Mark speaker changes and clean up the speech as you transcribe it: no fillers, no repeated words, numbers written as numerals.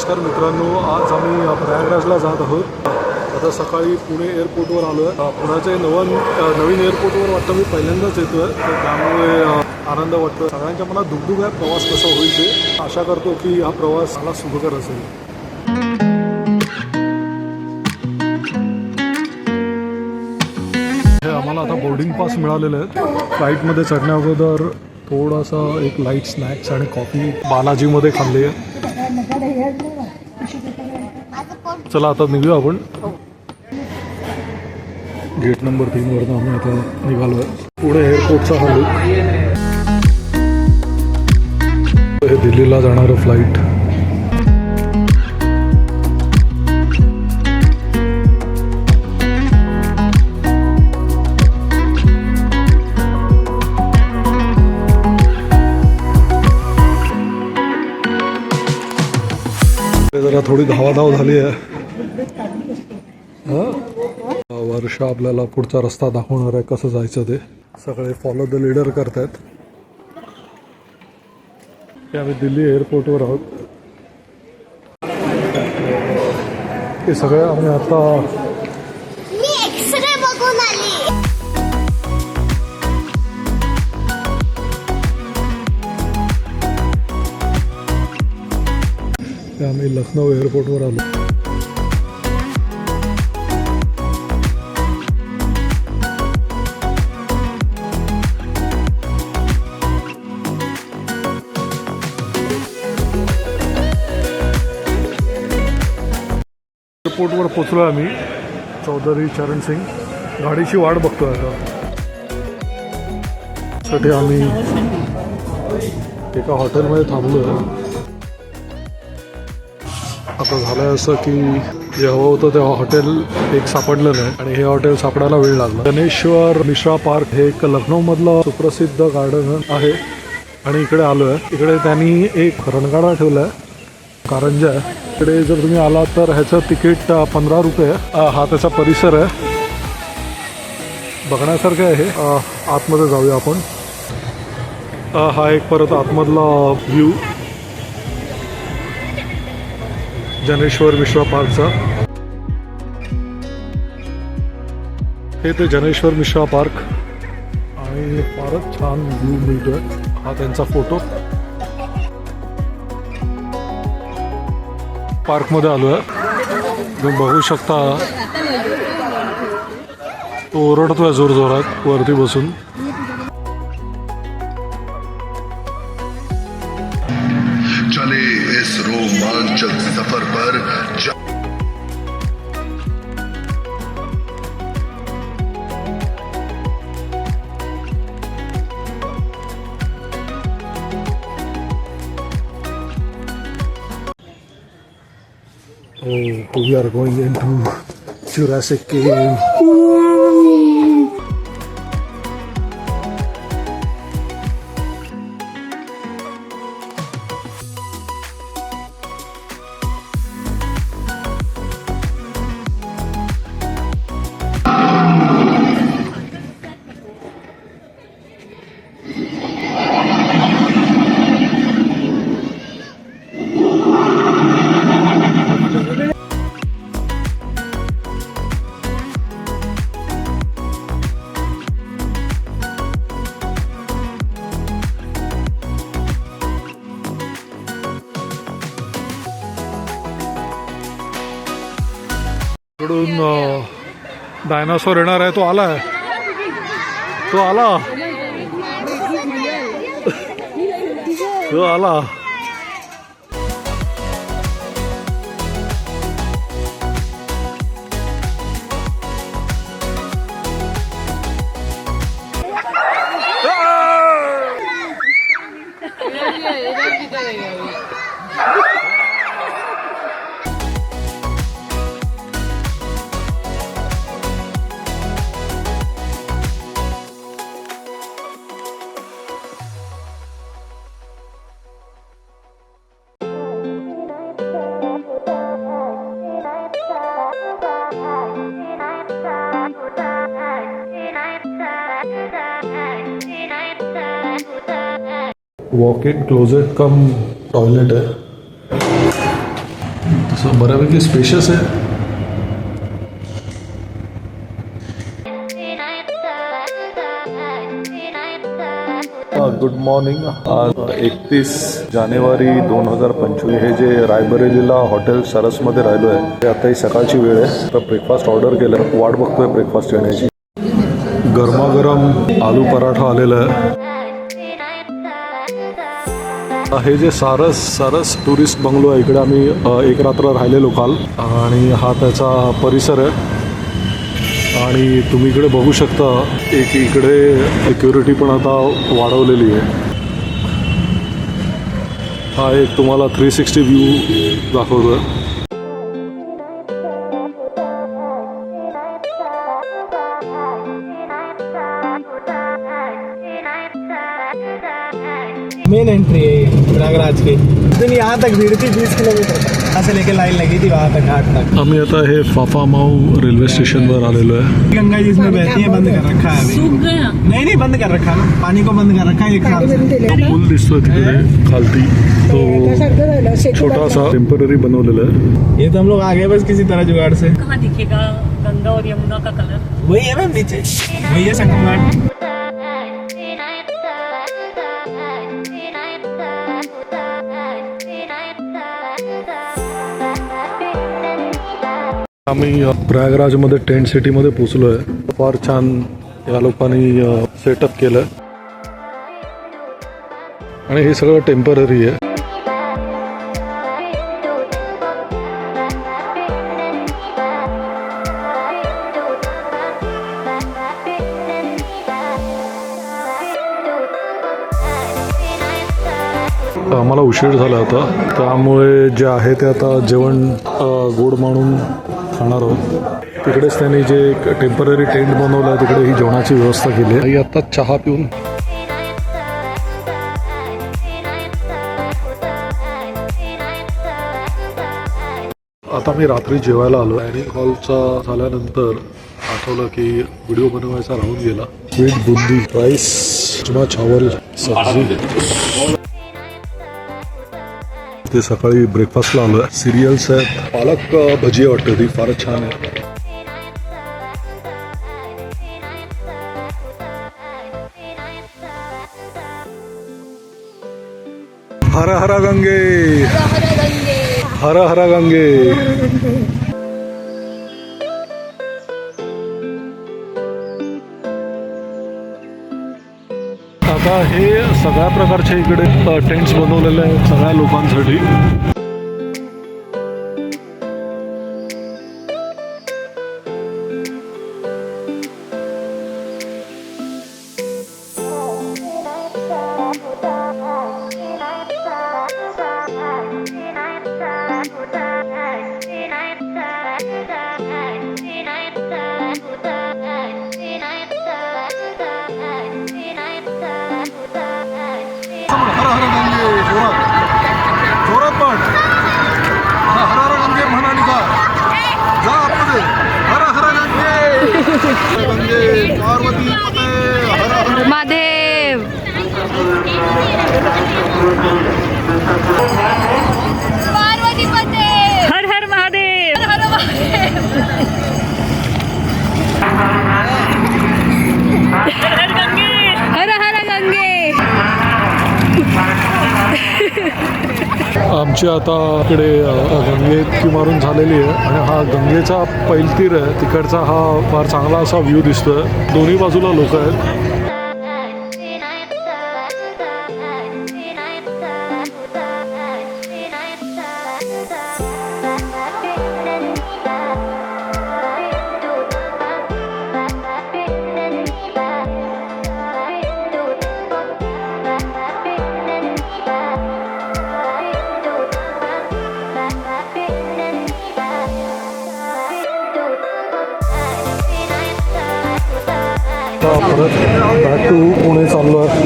Speaker 1: नमस्कार मित्रांनो, आज आम्ही प्रयागराजला जात आहोत। आता सकाळी पुणे एअरपोर्टवर आलो आहे। पुण्याचे नवीन एअरपोर्टवर वाटतं मी पहिल्यांदाच येतो आहे, तर त्यामुळे आनंद वाटतो। सगळ्यांच्या मनात दुगदुग आहे प्रवास कसा होईल ते। आशा करतो की हा प्रवास मला सुखकर असेल। हे आम्हाला आता बोर्डिंग पास मिळालेले आहेत। फ्लाईटमध्ये चढण्या अगोदर थोडासा एक लाईट स्नॅक्स आणि कॉफी बालाजीमध्ये खाल्ली आहे। चला आता निघूया आपण। गेट नंबर 3 वरनं आम्ही आता निघालो आहे। पुणे एअरपोर्टचा हा लुक। हे दिल्लीला जाणारं फ्लाईट। जरा थोडी धावाधाव झाली आहे। वर्षा आपल्याला पुढचा रस्ता दाखवणार आहे, कसं जायचं ते। सगळे फॉलो द लीडर करतायत। आम्ही दिल्ली एअरपोर्टवर आहोत। हे सगळे आम्ही आता
Speaker 2: एक्सरे बघून आली।
Speaker 1: आम्ही लखनौ एअरपोर्टवर आलो। एअरपोर्टवर पोचलो आम्ही। चौधरी चरण सिंग गाडीची वाट बघतोय आता। साठी आम्ही एका हॉटेलमध्ये थांबलो आहे। आता झालं असं की जे हवं होतं ते हॉटेल एक सापडलं नाही आणि हे हॉटेल सापडायला वेळ लागला। गणेश्वर मिश्रा पार्क हे एक लखनौमधलं सुप्रसिद्ध गार्डन आहे आणि इकडे आलो आहे। इकडे त्यांनी एक रणगाडा ठेवला आहे, कारंजा आहे। इकडे जर तुम्ही आलात तर ह्याचं तिकीट 15 रुपये आहे। हा त्याचा परिसर आहे, बघण्यासारखं आहे। आतमध्ये जाऊया आपण। हा एक परत आतमधला व्ह्यू जनेश्वर मिश्रा पार्कचा। हे ते जनेश्वर मिश्रा पार्क आणि फारच छान व्ह्यू मिळतोय। हा त्यांचा फोटो। पार्कमध्ये आलो आहे। तुम्ही बघू शकता तो ओरडतोय जोरजोरात वरती बसून।
Speaker 3: चले इस रोमांचक सफर पर
Speaker 1: we are going into Jurassic Cave. इकडून डायनासोर येणार आहे। तो आलाय, तो आला, तो आला। Walk in closet come toilet है। तसं बऱ्यापैकी स्पेशियस आहे. Good morning. आज 31 जानेवारी 2025 हे जे रायबरेलीला हॉटेल सरसमध्ये राहिलो आहे ते आता ही सकाळची वेळ आहे. तर ब्रेकफास्ट ऑर्डर केलं आहे, वाट बघतोय ब्रेकफास्ट येण्याची. गरमागरम आलू पराठा आलेला आहे. हे जे सारस टुरिस्ट बंगलो आहे इकडे आम्ही एक रात्र राहिलेलो काल आणि हा त्याचा परिसर आहे. आणि तुम्ही इकडे बघू शकता एक इकडे सिक्युरिटी पण आता वाढवलेली आहे. हा एक तुम्हाला 360 व्ह्यू दाखवतोय.
Speaker 2: मेन एंट्री है प्रयागराज की. दिन यहाँ तक भीड़ थी 20 किलोमीटर यहाँ से लेके लाइन लगी थी वहाँ तक घाट तक.
Speaker 1: आम्ही आता हे फाफामाऊ रेल्वे स्टेशनवर आलेलो आहे.
Speaker 2: गंगा जी इसमें बहती है, बंद कर रखा है अभी. नहीं बंद कर रखा है, पानी को बंद कर रखा है एक साल से.
Speaker 1: पूल दिसतोय तिकडे खालती, तो छोटासा टेम्पररी बनवलेला आहे.
Speaker 2: ये तो हम लोग आ गए बस किसी तरह जुगाड़ से.
Speaker 4: कहाँ दिखेगा गंगा और यमुना का कलर?
Speaker 2: वही है मैम नीचे, वही है संगम घाट.
Speaker 1: आम्ही प्रयागराजमध्ये टेंट सिटीमध्ये पोचलो आहे. फार छान या लोकांनी सेटअप केलं आणि हे सगळं टेम्पररी आहे. आम्हाला उशीर झाला होता त्यामुळे जे आहे ते आता जेवण गोड मानून खाणार आहोत. तिकडेच त्यांनी जे एक टेम्पररी टेंट बनवलं आहे तिकडे ही जेवणाची व्यवस्था केली आहे. आता चहा पिऊन आता मी रात्री जेवायला आलो. डायनिंग हॉलचा झाल्यानंतर आठवलं की व्हिडिओ बनवायचा राहून गेला. स्वीट बुंदी, राईस, राजमा चावल, सब्जी. ते सकाळी ब्रेकफास्टला आलो आहे. सिरियल्स आहेत, पालक भजी वाटते ती फारच छान आहे. हर हर गंगे, हर हर गंगे. आता हे सगळ्या प्रकारचे इकडे टेंट्स बनवलेले आहेत सगळ्या लोकांसाठी.
Speaker 4: महादेव. पार्वती पते. हर हर महादेव. हर हर महादेव. हर हर गंगे. हर हर गंगे.
Speaker 1: आमची आता इकडे गंगेत मारून झालेली आहे आणि हा गंगेचा पैलतीर आहे. तिकडचा हा फार चांगला असा व्ह्यू दिसतोय. दोन्ही बाजूला लोक आहेत. परत बॅक टू पुणे चाललो आहे.